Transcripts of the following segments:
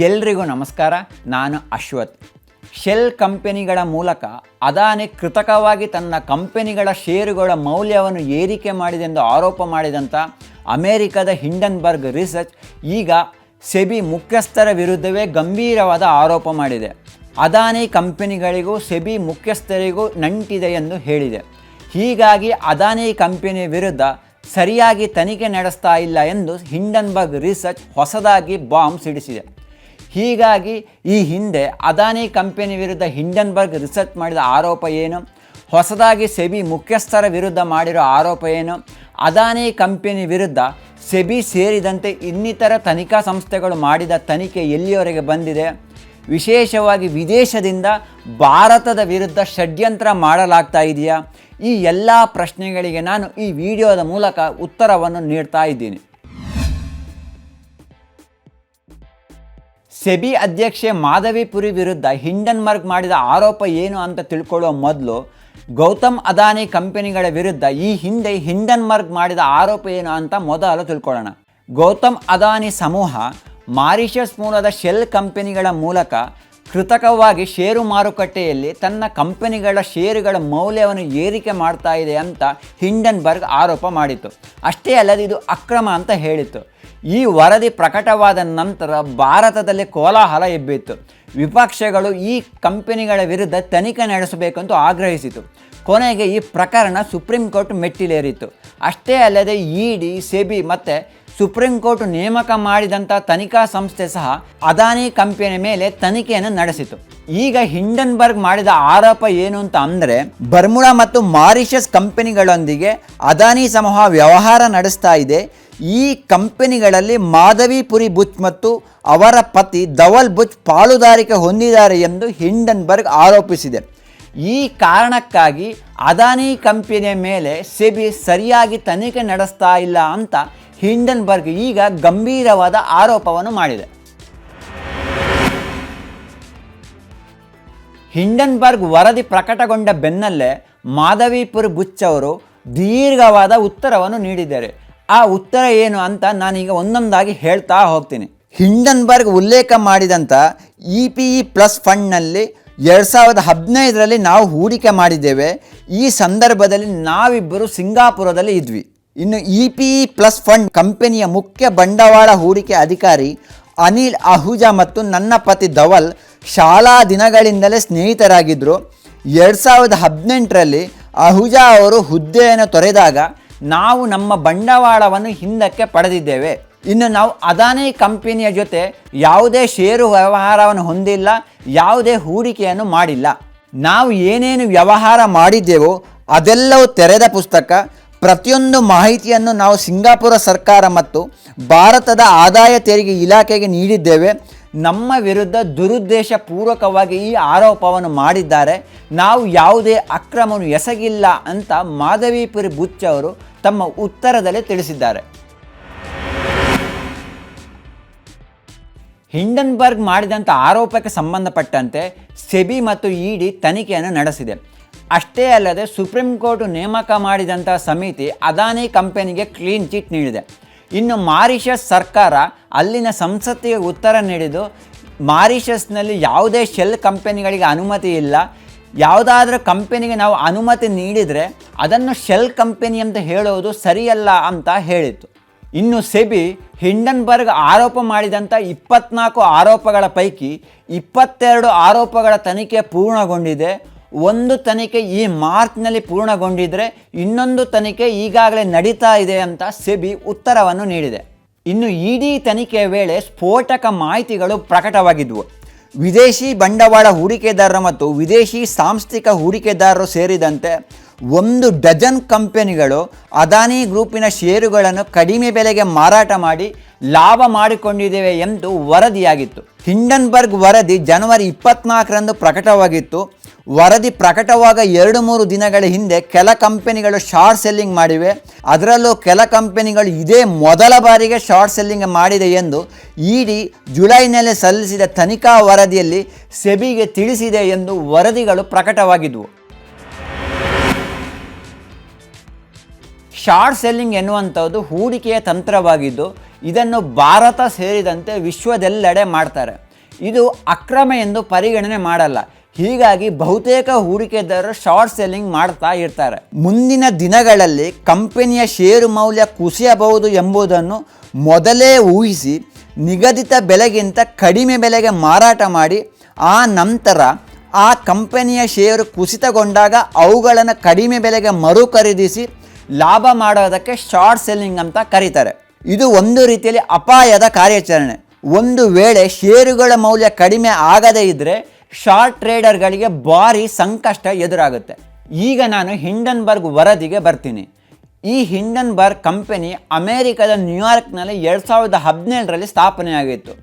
ಎಲ್ರಿಗೂ ನಮಸ್ಕಾರ. ನಾನು ಅಶ್ವಥ್. ಶೆಲ್ ಕಂಪನಿಗಳ ಮೂಲಕ ಅದಾನಿ ಕೃತಕವಾಗಿ ತನ್ನ ಕಂಪನಿಗಳ ಷೇರುಗಳ ಮೌಲ್ಯವನ್ನು ಏರಿಕೆ ಮಾಡಿದೆಂದು ಆರೋಪ ಮಾಡಿದಂಥ ಅಮೆರಿಕದ ಹಿಂಡನ್ಬರ್ಗ್ ರಿಸರ್ಚ್ ಈಗ ಸೆಬಿ ಮುಖ್ಯಸ್ಥರ ವಿರುದ್ಧವೇ ಗಂಭೀರವಾದ ಆರೋಪ ಮಾಡಿದೆ. ಅದಾನಿ ಕಂಪನಿಗಳಿಗೂ ಸೆಬಿ ಮುಖ್ಯಸ್ಥರಿಗೂ ನಂಟಿದೆ ಎಂದು ಹೇಳಿದೆ. ಹೀಗಾಗಿ ಅದಾನಿ ಕಂಪನಿಯ ವಿರುದ್ಧ ಸರಿಯಾಗಿ ತನಿಖೆ ನಡೆಸ್ತಾ ಇಲ್ಲ ಎಂದು ಹಿಂಡನ್ಬರ್ಗ್ ರಿಸರ್ಚ್ ಹೊಸದಾಗಿ ಬಾಂಬ್ ಸಿಡಿಸಿದೆ. ಹೀಗಾಗಿ ಈ ಹಿಂದೆ ಅದಾನಿ ಕಂಪನಿ ವಿರುದ್ಧ ಹಿಂಡನ್ಬರ್ಗ್ ರಿಸರ್ಚ್ ಮಾಡಿದ ಆರೋಪ ಏನು, ಹೊಸದಾಗಿ ಸೆಬಿ ಮುಖ್ಯಸ್ಥರ ವಿರುದ್ಧ ಮಾಡಿರೋ ಆರೋಪ ಏನು, ಅದಾನಿ ಕಂಪನಿ ವಿರುದ್ಧ ಸೆಬಿ ಸೇರಿದಂತೆ ಇನ್ನಿತರ ತನಿಖಾ ಸಂಸ್ಥೆಗಳು ಮಾಡಿದ ತನಿಖೆ ಎಲ್ಲಿಯವರೆಗೆ ಬಂದಿದೆ, ವಿಶೇಷವಾಗಿ ವಿದೇಶದಿಂದ ಭಾರತದ ವಿರುದ್ಧ ಷಡ್ಯಂತ್ರ ಮಾಡಲಾಗ್ತಾ ಇದೆಯಾ, ಈ ಎಲ್ಲ ಪ್ರಶ್ನೆಗಳಿಗೆ ನಾನು ಈ ವಿಡಿಯೋದ ಮೂಲಕ ಉತ್ತರವನ್ನು ನೀಡ್ತಾ ಇದ್ದೀನಿ. ಸೆಬಿ ಅಧ್ಯಕ್ಷೆ ಮಾಧವಿ ಪುರಿ ವಿರುದ್ಧ ಹಿಂಡನ್ಬರ್ಗ್ ಮಾಡಿದ ಆರೋಪ ಏನು ಅಂತ ತಿಳ್ಕೊಳ್ಳುವ ಮೊದಲು ಗೌತಮ್ ಅದಾನಿ ಕಂಪನಿಗಳ ವಿರುದ್ಧ ಈ ಹಿಂದೆ ಹಿಂಡನ್ಬರ್ಗ್ ಮಾಡಿದ ಆರೋಪ ಏನು ಅಂತ ಮೊದಲು ತಿಳ್ಕೊಳ್ಳೋಣ. ಗೌತಮ್ ಅದಾನಿ ಸಮೂಹ ಮಾರಿಷಸ್ ಮೂಲದ ಶೆಲ್ ಕಂಪನಿಗಳ ಮೂಲಕ ಕೃತಕವಾಗಿ ಷೇರು ಮಾರುಕಟ್ಟೆಯಲ್ಲಿ ತನ್ನ ಕಂಪನಿಗಳ ಷೇರುಗಳ ಮೌಲ್ಯವನ್ನು ಏರಿಕೆ ಮಾಡ್ತಾ ಇದೆ ಅಂತ ಹಿಂಡನ್ಬರ್ಗ್ ಆರೋಪ ಮಾಡಿತ್ತು. ಅಷ್ಟೇ ಅಲ್ಲದೆ ಇದು ಅಕ್ರಮ ಅಂತ ಹೇಳಿತ್ತು. ಈ ವರದಿ ಪ್ರಕಟವಾದ ನಂತರ ಭಾರತದಲ್ಲಿ ಕೋಲಾಹಲ ಎಬ್ಬಿತ್ತು. ವಿಪಕ್ಷಗಳು ಈ ಕಂಪನಿಗಳ ವಿರುದ್ಧ ತನಿಖೆ ನಡೆಸಬೇಕೆಂದು ಆಗ್ರಹಿಸಿತು. ಕೊನೆಗೆ ಈ ಪ್ರಕರಣ ಸುಪ್ರೀಂ ಕೋರ್ಟ್ ಮೆಟ್ಟಿಲೇರಿತು. ಅಷ್ಟೇ ಅಲ್ಲದೆ ಇಡಿ, ಸೆಬಿ ಮತ್ತು ಸುಪ್ರೀಂ ಕೋರ್ಟ್ ನೇಮಕ ಮಾಡಿದಂಥ ತನಿಖಾ ಸಂಸ್ಥೆ ಸಹ ಅದಾನಿ ಕಂಪನಿಯ ಮೇಲೆ ತನಿಖೆಯನ್ನು ನಡೆಸಿತು. ಈಗ ಹಿಂಡನ್ಬರ್ಗ್ ಮಾಡಿದ ಆರೋಪ ಏನು ಅಂತ ಅಂದರೆ, ಬರ್ಮುಡಾ ಮತ್ತು ಮಾರಿಷಸ್ ಕಂಪನಿಗಳೊಂದಿಗೆ ಅದಾನಿ ಸಮೂಹ ವ್ಯವಹಾರ ನಡೆಸ್ತಾ ಇದೆ. ಈ ಕಂಪನಿಗಳಲ್ಲಿ ಮಾಧವಿ ಪುರಿ ಬುಚ್ ಮತ್ತು ಅವರ ಪತಿ ಧವಲ್ ಬುಚ್ ಪಾಲುದಾರಿಕೆ ಹೊಂದಿದ್ದಾರೆ ಎಂದು ಹಿಂಡನ್ಬರ್ಗ್ ಆರೋಪಿಸಿದೆ. ಈ ಕಾರಣಕ್ಕಾಗಿ ಅದಾನಿ ಕಂಪನಿಯ ಮೇಲೆ ಸೆಬಿ ಸರಿಯಾಗಿ ತನಿಖೆ ನಡೆಸ್ತಾ ಇಲ್ಲ ಅಂತ ಹಿಂಡನ್ಬರ್ಗ್ ಈಗ ಗಂಭೀರವಾದ ಆರೋಪವನ್ನು ಮಾಡಿದೆ. ಹಿಂಡನ್ಬರ್ಗ್ ವರದಿ ಪ್ರಕಟಗೊಂಡ ಬೆನ್ನಲ್ಲೇ ಮಾಧವಿ ಪುರಿ ಬುಚ್ ಅವರು ದೀರ್ಘವಾದ ಉತ್ತರವನ್ನು ನೀಡಿದ್ದಾರೆ. ಆ ಉತ್ತರ ಏನು ಅಂತ ನಾನೀಗ ಒಂದೊಂದಾಗಿ ಹೇಳ್ತಾ ಹೋಗ್ತೀನಿ. ಹಿಂಡನ್ಬರ್ಗ್ ಉಲ್ಲೇಖ ಮಾಡಿದಂಥ EPE ಪ್ಲಸ್ ಫಂಡ್ನಲ್ಲಿ 2015ರಲ್ಲಿ ನಾವು ಹೂಡಿಕೆ ಮಾಡಿದ್ದೇವೆ. ಈ ಸಂದರ್ಭದಲ್ಲಿ ನಾವಿಬ್ಬರು ಸಿಂಗಾಪುರದಲ್ಲಿ ಇದ್ವಿ. ಇನ್ನು EPE ಪ್ಲಸ್ ಫಂಡ್ ಕಂಪನಿಯ ಮುಖ್ಯ ಬಂಡವಾಳ ಹೂಡಿಕೆ ಅಧಿಕಾರಿ ಅನಿಲ್ ಅಹುಜಾ ಮತ್ತು ನನ್ನ ಪತಿ ಧವಲ್ ಶಾಲಾ ದಿನಗಳಿಂದಲೇ ಸ್ನೇಹಿತರಾಗಿದ್ದರು. 2018ರಲ್ಲಿ ಅಹುಜಾ ಅವರು ಹುದ್ದೆಯನ್ನು ತೊರೆದಾಗ ನಾವು ನಮ್ಮ ಬಂಡವಾಳವನ್ನು ಹಿಂದಕ್ಕೆ ಪಡೆದಿದ್ದೇವೆ. ಇನ್ನು ನಾವು ಅದಾನಿ ಕಂಪನಿಯ ಜೊತೆ ಯಾವುದೇ ಷೇರು ವ್ಯವಹಾರವನ್ನು ಹೊಂದಿಲ್ಲ, ಯಾವುದೇ ಹೂಡಿಕೆಯನ್ನು ಮಾಡಿಲ್ಲ. ನಾವು ಏನೇನು ವ್ಯವಹಾರ ಮಾಡಿದ್ದೇವೋ ಅದೆಲ್ಲವೂ ತೆರೆದ ಪುಸ್ತಕ. ಪ್ರತಿಯೊಂದು ಮಾಹಿತಿಯನ್ನು ನಾವು ಸಿಂಗಾಪುರ ಸರ್ಕಾರ ಮತ್ತು ಭಾರತದ ಆದಾಯ ತೆರಿಗೆ ಇಲಾಖೆಗೆ ನೀಡಿದ್ದೇವೆ. ನಮ್ಮ ವಿರುದ್ಧ ದುರುದ್ದೇಶಪೂರ್ವಕವಾಗಿ ಈ ಆರೋಪವನ್ನು ಮಾಡಿದ್ದಾರೆ. ನಾವು ಯಾವುದೇ ಅಕ್ರಮವನ್ನು ಎಸಗಿಲ್ಲ ಅಂತ ಮಾಧವಿ ಪುರಿ ಬುಚ್ ಅವರು ತಮ್ಮ ಉತ್ತರದಲ್ಲಿ ತಿಳಿಸಿದ್ದಾರೆ. ಹಿಂಡನ್ಬರ್ಗ್ ಮಾಡಿದಂಥ ಆರೋಪಕ್ಕೆ ಸಂಬಂಧಪಟ್ಟಂತೆ ಸೆಬಿ ಮತ್ತು ಇಡಿ ತನಿಖೆಯನ್ನು ನಡೆಸಿದೆ. ಅಷ್ಟೇ ಅಲ್ಲದೆ ಸುಪ್ರೀಂ ಕೋರ್ಟ್ ನೇಮಕ ಮಾಡಿದಂಥ ಸಮಿತಿ ಅದಾನಿ ಕಂಪನಿಗೆ ಕ್ಲೀನ್ ಚಿಟ್ ನೀಡಿದೆ. ಇನ್ನು ಮಾರಿಷಸ್ ಸರ್ಕಾರ ಅಲ್ಲಿನ ಸಂಸತ್ತಿಗೆ ಉತ್ತರ ನೀಡಿದ್ದು, ಮಾರಿಷಸ್ನಲ್ಲಿ ಯಾವುದೇ ಶೆಲ್ ಕಂಪನಿಗಳಿಗೆ ಅನುಮತಿ ಇಲ್ಲ. ಯಾವುದಾದ್ರೂ ಕಂಪನಿಗೆ ನಾವು ಅನುಮತಿ ನೀಡಿದರೆ ಅದನ್ನು ಶೆಲ್ ಕಂಪನಿ ಅಂತ ಹೇಳೋದು ಸರಿಯಲ್ಲ ಅಂತ ಹೇಳಿತ್ತು. ಇನ್ನು ಸೆಬಿ ಹಿಂಡನ್ಬರ್ಗ್ ಆರೋಪ ಮಾಡಿದಂಥ 24 ಆರೋಪಗಳ ಪೈಕಿ 22 ಆರೋಪಗಳ ತನಿಖೆ ಪೂರ್ಣಗೊಂಡಿದೆ. ಒಂದು ತನಿಖೆ ಈ ಮಾರ್ಚ್ನಲ್ಲಿ ಪೂರ್ಣಗೊಂಡಿದ್ದರೆ ಇನ್ನೊಂದು ತನಿಖೆ ಈಗಾಗಲೇ ನಡೀತಾ ಇದೆ ಅಂತ ಸೆಬಿ ಉತ್ತರವನ್ನು ನೀಡಿದೆ. ಇನ್ನು ಇಡಿ ತನಿಖೆಯ ವೇಳೆ ಸ್ಫೋಟಕ ಮಾಹಿತಿಗಳು ಪ್ರಕಟವಾಗಿದ್ದವು. ವಿದೇಶಿ ಬಂಡವಾಳ ಹೂಡಿಕೆದಾರರು ಮತ್ತು ವಿದೇಶಿ ಸಾಂಸ್ಥಿಕ ಹೂಡಿಕೆದಾರರು ಸೇರಿದಂತೆ 1 ಡಜನ್ ಕಂಪನಿಗಳು ಅದಾನಿ ಗ್ರೂಪಿನ ಷೇರುಗಳನ್ನು ಕಡಿಮೆ ಬೆಲೆಗೆ ಮಾರಾಟ ಮಾಡಿ ಲಾಭ ಮಾಡಿಕೊಂಡಿದ್ದೇವೆ ಎಂದು ವರದಿಯಾಗಿತ್ತು. ಹಿಂಡನ್ಬರ್ಗ್ ವರದಿ ಜನವರಿ 24ರಂದು ಪ್ರಕಟವಾಗಿತ್ತು. ವರದಿ ಪ್ರಕಟವಾಗ 2-3 ದಿನಗಳ ಹಿಂದೆ ಕೆಲ ಕಂಪನಿಗಳು ಶಾರ್ಟ್ ಸೆಲ್ಲಿಂಗ್ ಮಾಡಿವೆ. ಅದರಲ್ಲೂ ಕೆಲ ಕಂಪನಿಗಳು ಇದೇ ಮೊದಲ ಬಾರಿಗೆ ಶಾರ್ಟ್ ಸೆಲ್ಲಿಂಗ್ ಮಾಡಿದೆ ಎಂದು ಇಡಿ ಜುಲೈನಲ್ಲಿ ಸಲ್ಲಿಸಿದ ತನಿಖಾ ವರದಿಯಲ್ಲಿ ಸೆಬಿಗೆ ತಿಳಿಸಿದೆ ಎಂದು ವರದಿಗಳು ಪ್ರಕಟವಾಗಿದ್ದವು. ಶಾರ್ಟ್ ಸೆಲ್ಲಿಂಗ್ ಹೂಡಿಕೆಯ ತಂತ್ರವಾಗಿದ್ದು ಇದನ್ನು ಭಾರತ ಸೇರಿದಂತೆ ವಿಶ್ವದೆಲ್ಲೆಡೆ ಮಾಡ್ತಾರೆ. ಇದು ಅಕ್ರಮ ಎಂದು ಪರಿಗಣನೆ ಮಾಡಲ್ಲ. ಹೀಗಾಗಿ ಬಹುತೇಕ ಹೂಡಿಕೆದಾರರು ಶಾರ್ಟ್ ಸೆಲ್ಲಿಂಗ್ ಮಾಡ್ತಾ ಇರ್ತಾರೆ. ಮುಂದಿನ ದಿನಗಳಲ್ಲಿ ಕಂಪನಿಯ ಷೇರು ಮೌಲ್ಯ ಕುಸಿಯಬಹುದು ಎಂಬುದನ್ನು ಮೊದಲೇ ಊಹಿಸಿ ನಿಗದಿತ ಬೆಲೆಗಿಂತ ಕಡಿಮೆ ಬೆಲೆಗೆ ಮಾರಾಟ ಮಾಡಿ ಆ ನಂತರ ಆ ಕಂಪನಿಯ ಷೇರು ಕುಸಿತಗೊಂಡಾಗ ಅವುಗಳನ್ನು ಕಡಿಮೆ ಬೆಲೆಗೆ ಮರು ಖರೀದಿಸಿ ಲಾಭ ಮಾಡೋದಕ್ಕೆ ಶಾರ್ಟ್ ಸೆಲ್ಲಿಂಗ್ ಅಂತ ಕರೀತಾರೆ. ಇದು ಒಂದು ರೀತಿಯಲ್ಲಿ ಅಪಾಯದ ಕಾರ್ಯಾಚರಣೆ. ಒಂದು ವೇಳೆ ಷೇರುಗಳ ಮೌಲ್ಯ ಕಡಿಮೆ ಆಗದೇ ಇದ್ದರೆ ಶಾರ್ಟ್ ಟ್ರೇಡರ್ಗಳಿಗೆ ಭಾರಿ ಸಂಕಷ್ಟ ಎದುರಾಗುತ್ತೆ. ಈಗ ನಾನು ಹಿಂಡನ್ಬರ್ಗ್ ವರದಿಗೆ ಬರ್ತೀನಿ. ಈ ಹಿಂಡನ್ಬರ್ಗ್ ಕಂಪನಿ ಅಮೆರಿಕದ ನ್ಯೂಯಾರ್ಕ್ನಲ್ಲಿ 2017ರಲ್ಲಿ ಸ್ಥಾಪನೆಯಾಗಿತ್ತು.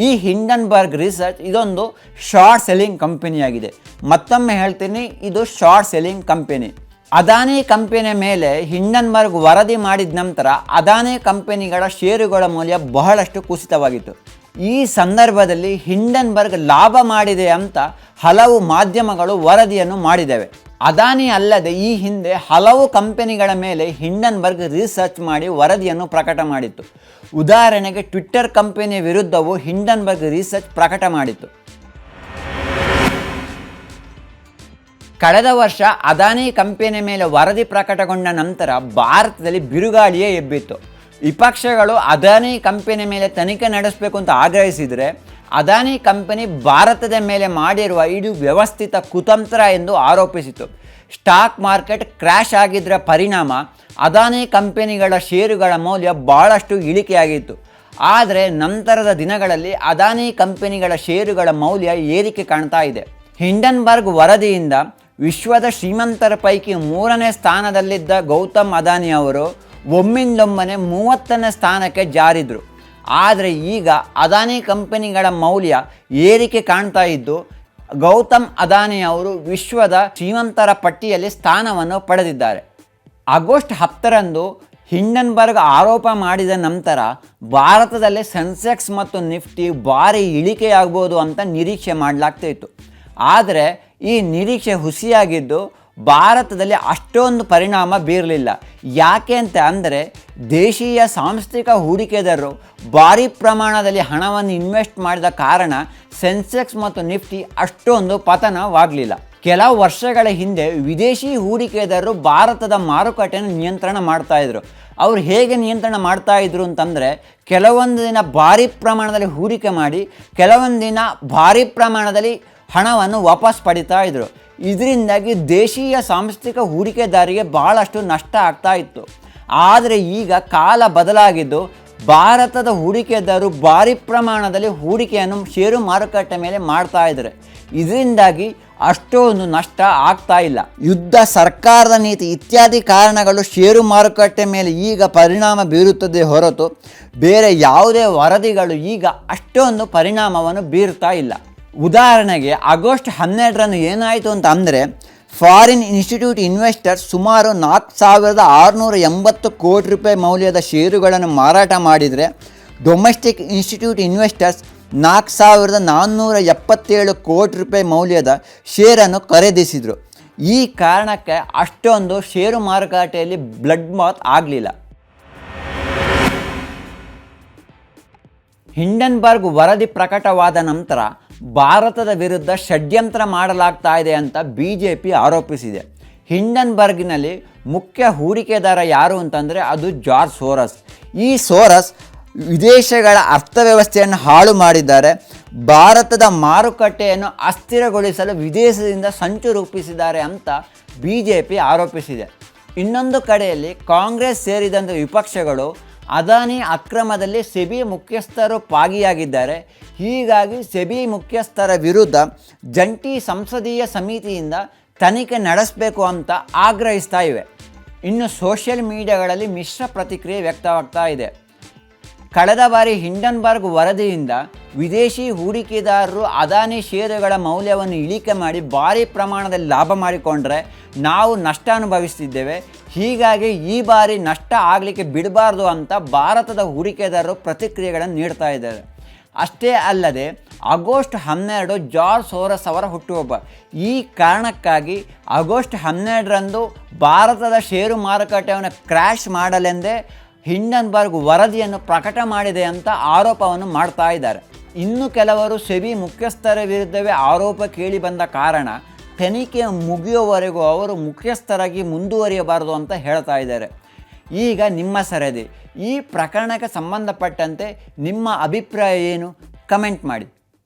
ಈ ಹಿಂಡನ್ಬರ್ಗ್ ರಿಸರ್ಚ್ ಇದೊಂದು ಶಾರ್ಟ್ ಸೆಲ್ಲಿಂಗ್ ಕಂಪನಿಯಾಗಿದೆ. ಮತ್ತೊಮ್ಮೆ ಹೇಳ್ತೀನಿ, ಇದು ಶಾರ್ಟ್ ಸೆಲ್ಲಿಂಗ್ ಕಂಪನಿ. ಅದಾನಿ ಕಂಪನಿಯ ಮೇಲೆ ಹಿಂಡನ್ಬರ್ಗ್ ವರದಿ ಮಾಡಿದ ನಂತರ ಅದಾನಿ ಕಂಪನಿಗಳ ಷೇರುಗಳ ಮೌಲ್ಯ ಬಹಳಷ್ಟು ಕುಸಿತವಾಗಿತ್ತು. ಈ ಸಂದರ್ಭದಲ್ಲಿ ಹಿಂಡನ್ಬರ್ಗ್ ಲಾಭ ಮಾಡಿದೆ ಅಂತ ಹಲವು ಮಾಧ್ಯಮಗಳು ವರದಿಯನ್ನು ಮಾಡಿದ್ದೇವೆ. ಅದಾನಿ ಅಲ್ಲದೆ ಈ ಹಿಂದೆ ಹಲವು ಕಂಪನಿಗಳ ಮೇಲೆ ಹಿಂಡನ್ಬರ್ಗ್ ರಿಸರ್ಚ್ ಮಾಡಿ ವರದಿಯನ್ನು ಪ್ರಕಟ ಮಾಡಿತ್ತು. ಉದಾಹರಣೆಗೆ ಟ್ವಿಟ್ಟರ್ ಕಂಪನಿಯ ವಿರುದ್ಧವೂ ಹಿಂಡನ್ಬರ್ಗ್ ರಿಸರ್ಚ್ ಪ್ರಕಟ ಮಾಡಿತ್ತು. ಕಳೆದ ವರ್ಷ ಅದಾನಿ ಕಂಪನಿಯ ಮೇಲೆ ವರದಿ ಪ್ರಕಟಗೊಂಡ ನಂತರ ಭಾರತದಲ್ಲಿ ಬಿರುಗಾಳಿಯೇ ಎಬ್ಬಿತ್ತು. ವಿಪಕ್ಷಗಳು ಅದಾನಿ ಕಂಪನಿಯ ಮೇಲೆ ತನಿಖೆ ನಡೆಸಬೇಕು ಅಂತ ಆಗ್ರಹಿಸಿದರೆ ಅದಾನಿ ಕಂಪನಿ ಭಾರತದ ಮೇಲೆ ಮಾಡಿರುವ ಇದು ವ್ಯವಸ್ಥಿತ ಕುತಂತ್ರ ಎಂದು ಆರೋಪಿಸಿತು. ಸ್ಟಾಕ್ ಮಾರ್ಕೆಟ್ ಕ್ರ್ಯಾಶ್ ಆಗಿದ್ದರ ಪರಿಣಾಮ ಅದಾನಿ ಕಂಪನಿಗಳ ಷೇರುಗಳ ಮೌಲ್ಯ ಭಾಳಷ್ಟು ಇಳಿಕೆಯಾಗಿತ್ತು. ಆದರೆ ನಂತರದ ದಿನಗಳಲ್ಲಿ ಅದಾನಿ ಕಂಪನಿಗಳ ಷೇರುಗಳ ಮೌಲ್ಯ ಏರಿಕೆ ಕಾಣ್ತಾ ಇದೆ. ಹಿಂಡನ್ಬರ್ಗ್ ವರದಿಯಿಂದ ವಿಶ್ವದ ಶ್ರೀಮಂತರ ಪೈಕಿ 3ನೇ ಸ್ಥಾನದಲ್ಲಿದ್ದ ಗೌತಮ್ ಅದಾನಿ ಅವರು ಒಮ್ಮಿಂದೊಮ್ಮನೆ 30ನೇ ಸ್ಥಾನಕ್ಕೆ ಜಾರಿದ್ರು. ಆದರೆ ಈಗ ಅದಾನಿ ಕಂಪನಿಗಳ ಮೌಲ್ಯ ಏರಿಕೆ ಕಾಣ್ತಾ ಇದ್ದು ಗೌತಮ್ ಅದಾನಿ ಅವರು ವಿಶ್ವದ ಶ್ರೀಮಂತರ ಪಟ್ಟಿಯಲ್ಲಿ ಸ್ಥಾನವನ್ನು ಪಡೆದಿದ್ದಾರೆ. ಆಗಸ್ಟ್ 10ರಂದು ಹಿಂಡನ್ಬರ್ಗ್ ಆರೋಪ ಮಾಡಿದ ನಂತರ ಭಾರತದಲ್ಲಿ ಸೆನ್ಸೆಕ್ಸ್ ಮತ್ತು ನಿಫ್ಟಿ ಭಾರಿ ಇಳಿಕೆಯಾಗ್ಬೋದು ಅಂತ ನಿರೀಕ್ಷೆ ಮಾಡಲಾಗ್ತಿತ್ತು. ಆದರೆ ಈ ನಿರೀಕ್ಷೆ ಹುಸಿಯಾಗಿದ್ದು ಭಾರತದಲ್ಲಿ ಅಷ್ಟೊಂದು ಪರಿಣಾಮ ಬೀರಲಿಲ್ಲ. ಯಾಕೆ ಅಂತ ಅಂದರೆ ದೇಶೀಯ ಸಾಂಸ್ಥಿಕ ಹೂಡಿಕೆದಾರರು ಭಾರಿ ಪ್ರಮಾಣದಲ್ಲಿ ಹಣವನ್ನು ಇನ್ವೆಸ್ಟ್ ಮಾಡಿದ ಕಾರಣ ಸೆನ್ಸೆಕ್ಸ್ ಮತ್ತು ನಿಫ್ಟಿ ಅಷ್ಟೊಂದು ಪತನವಾಗಲಿಲ್ಲ. ಕೆಲವು ವರ್ಷಗಳ ಹಿಂದೆ ವಿದೇಶಿ ಹೂಡಿಕೆದಾರರು ಭಾರತದ ಮಾರುಕಟ್ಟೆಯನ್ನು ನಿಯಂತ್ರಣ ಮಾಡ್ತಾಯಿದ್ರು. ಅವರು ಹೇಗೆ ನಿಯಂತ್ರಣ ಮಾಡ್ತಾಯಿದ್ರು ಅಂತಂದರೆ ಕೆಲವೊಂದು ದಿನ ಭಾರಿ ಪ್ರಮಾಣದಲ್ಲಿ ಹೂಡಿಕೆ ಮಾಡಿ ಕೆಲವೊಂದು ದಿನ ಭಾರಿ ಪ್ರಮಾಣದಲ್ಲಿ ಹಣವನ್ನು ವಾಪಸ್ ಪಡಿತಾ ಇದ್ದರು. ಇದರಿಂದಾಗಿ ದೇಶೀಯ ಸಾಂಸ್ಥಿಕ ಹೂಡಿಕೆದಾರರಿಗೆ ಭಾಳಷ್ಟು ನಷ್ಟ ಆಗ್ತಾ ಇತ್ತು. ಆದರೆ ಈಗ ಕಾಲ ಬದಲಾಗಿದ್ದು ಭಾರತದ ಹೂಡಿಕೆದಾರರು ಭಾರಿ ಪ್ರಮಾಣದಲ್ಲಿ ಹೂಡಿಕೆಯನ್ನು ಷೇರು ಮಾರುಕಟ್ಟೆ ಮೇಲೆ ಮಾಡ್ತಾ ಇದ್ದಾರೆ. ಇದರಿಂದಾಗಿ ಅಷ್ಟೊಂದು ನಷ್ಟ ಆಗ್ತಾ ಇಲ್ಲ. ಯುದ್ಧ, ಸರ್ಕಾರದ ನೀತಿ ಇತ್ಯಾದಿ ಕಾರಣಗಳು ಷೇರು ಮಾರುಕಟ್ಟೆ ಮೇಲೆ ಈಗ ಪರಿಣಾಮ ಬೀರುತ್ತದೆ ಹೊರತು ಬೇರೆ ಯಾವುದೇ ವರದಿಗಳು ಈಗ ಅಷ್ಟೊಂದು ಪರಿಣಾಮವನ್ನು ಬೀರ್ತಾ ಇಲ್ಲ. ಉದಾಹರಣೆಗೆ ಆಗಸ್ಟ್ 12ರಂದು ಏನಾಯಿತು ಅಂತ ಅಂದರೆ ಫಾರಿನ್ ಇನ್ಸ್ಟಿಟ್ಯೂಟ್ ಇನ್ವೆಸ್ಟರ್ಸ್ ಸುಮಾರು 4,680 ಕೋಟಿ ರೂಪಾಯಿ ಮೌಲ್ಯದ ಷೇರುಗಳನ್ನು ಮಾರಾಟ ಮಾಡಿದರೆ ಡೊಮೆಸ್ಟಿಕ್ ಇನ್ಸ್ಟಿಟ್ಯೂಟ್ ಇನ್ವೆಸ್ಟರ್ಸ್ 4,477 ಕೋಟಿ ರೂಪಾಯಿ ಮೌಲ್ಯದ ಶೇರನ್ನು ಖರೀದಿಸಿದರು. ಈ ಕಾರಣಕ್ಕೆ ಅಷ್ಟೊಂದು ಷೇರು ಮಾರುಕಟ್ಟೆಯಲ್ಲಿ ಬ್ಲಡ್ ಮಾತ್ ಆಗಲಿಲ್ಲ. ಹಿಂಡನ್ಬರ್ಗ್ ವರದಿ ಪ್ರಕಟವಾದ ನಂತರ ಭಾರತದ ವಿರುದ್ಧ ಷಡ್ಯಂತ್ರ ಮಾಡಲಾಗ್ತಾ ಇದೆ ಅಂತ BJP ಆರೋಪಿಸಿದೆ. ಹಿಂಡನ್ಬರ್ಗ್ನಲ್ಲಿ ಮುಖ್ಯ ಹೂಡಿಕೆದಾರ ಯಾರು ಅಂತಂದರೆ ಅದು ಜಾರ್ಜ್ ಸೋರಸ್. ಈ ಸೋರಸ್ ವಿದೇಶಗಳ ಅರ್ಥವ್ಯವಸ್ಥೆಯನ್ನು ಹಾಳು ಮಾಡಿದ್ದಾರೆ. ಭಾರತದ ಮಾರುಕಟ್ಟೆಯನ್ನು ಅಸ್ಥಿರಗೊಳಿಸಲು ವಿದೇಶದಿಂದ ಸಂಚು ರೂಪಿಸಿದ್ದಾರೆ ಅಂತ BJP ಆರೋಪಿಸಿದೆ. ಇನ್ನೊಂದು ಕಡೆಯಲ್ಲಿ ಕಾಂಗ್ರೆಸ್ ಸೇರಿದಂತೆ ವಿಪಕ್ಷಗಳು ಅದಾನಿ ಅಕ್ರಮದಲ್ಲಿ ಸೆಬಿ ಮುಖ್ಯಸ್ಥರು ಭಾಗಿಯಾಗಿದ್ದಾರೆ. ಹೀಗಾಗಿ ಸೆಬಿ ಮುಖ್ಯಸ್ಥರ ವಿರುದ್ಧ ಜಂಟಿ ಸಂಸದೀಯ ಸಮಿತಿಯಿಂದ ತನಿಖೆ ನಡೆಸಬೇಕು ಅಂತ ಆಗ್ರಹಿಸ್ತಾ ಇವೆ. ಇನ್ನು ಸೋಷಿಯಲ್ ಮೀಡಿಯಾಗಳಲ್ಲಿ ಮಿಶ್ರ ಪ್ರತಿಕ್ರಿಯೆ ವ್ಯಕ್ತವಾಗ್ತಾ ಇದೆ. ಕಳೆದ ಬಾರಿ ಹಿಂಡನ್ಬರ್ಗ್ ವರದಿಯಿಂದ ವಿದೇಶಿ ಹೂಡಿಕೆದಾರರು ಅದಾನಿ ಷೇರುಗಳ ಮೌಲ್ಯವನ್ನು ಇಳಿಕೆ ಮಾಡಿ ಭಾರಿ ಪ್ರಮಾಣದಲ್ಲಿ ಲಾಭ ಮಾಡಿಕೊಂಡ್ರೆ ನಾವು ನಷ್ಟ ಅನುಭವಿಸ್ತಿದ್ದೇವೆ. ಹೀಗಾಗಿ ಈ ಬಾರಿ ನಷ್ಟ ಆಗಲಿಕ್ಕೆ ಬಿಡಬಾರ್ದು ಅಂತ ಭಾರತದ ಹೂಡಿಕೆದಾರರು ಪ್ರತಿಕ್ರಿಯೆಗಳನ್ನು ನೀಡ್ತಾ ಇದ್ದಾರೆ. ಅಷ್ಟೇ ಅಲ್ಲದೆ ಆಗಸ್ಟ್ 12 ಜಾರ್ಜ್ ಸೋರಸ್ ಅವರ ಹುಟ್ಟುಹಬ್ಬ. ಈ ಕಾರಣಕ್ಕಾಗಿ ಆಗಸ್ಟ್ 12ರಂದು ಭಾರತದ ಷೇರು ಮಾರುಕಟ್ಟೆಯನ್ನು ಕ್ರ್ಯಾಶ್ ಮಾಡಲೆಂದೇ ಹಿಂಡನ್ಬರ್ಗ್ ವರದಿಯನ್ನು ಪ್ರಕಟ ಮಾಡಿದೆ ಅಂತ ಆರೋಪವನ್ನು ಮಾಡ್ತಾ ಇದ್ದಾರೆ. ಇನ್ನು ಕೆಲವರು ಸೆಬಿ ಮುಖ್ಯಸ್ಥರ ವಿರುದ್ಧವೇ ಆರೋಪ ಕೇಳಿ ಬಂದ ಕಾರಣ ತನಿಖೆ ಮುಗಿಯುವವರೆಗೂ ಅವರು ಮುಖ್ಯಸ್ಥರಾಗಿ ಮುಂದುವರಿಯಬಾರದು ಅಂತ ಹೇಳ್ತಾ ಇದ್ದಾರೆ. ಈಗ ನಿಮ್ಮ ಸರದಿ. ಈ ಪ್ರಕರಣಕ್ಕೆ ಸಂಬಂಧಪಟ್ಟಂತೆ ನಿಮ್ಮ ಅಭಿಪ್ರಾಯ ಏನು? ಕಮೆಂಟ್ ಮಾಡಿ.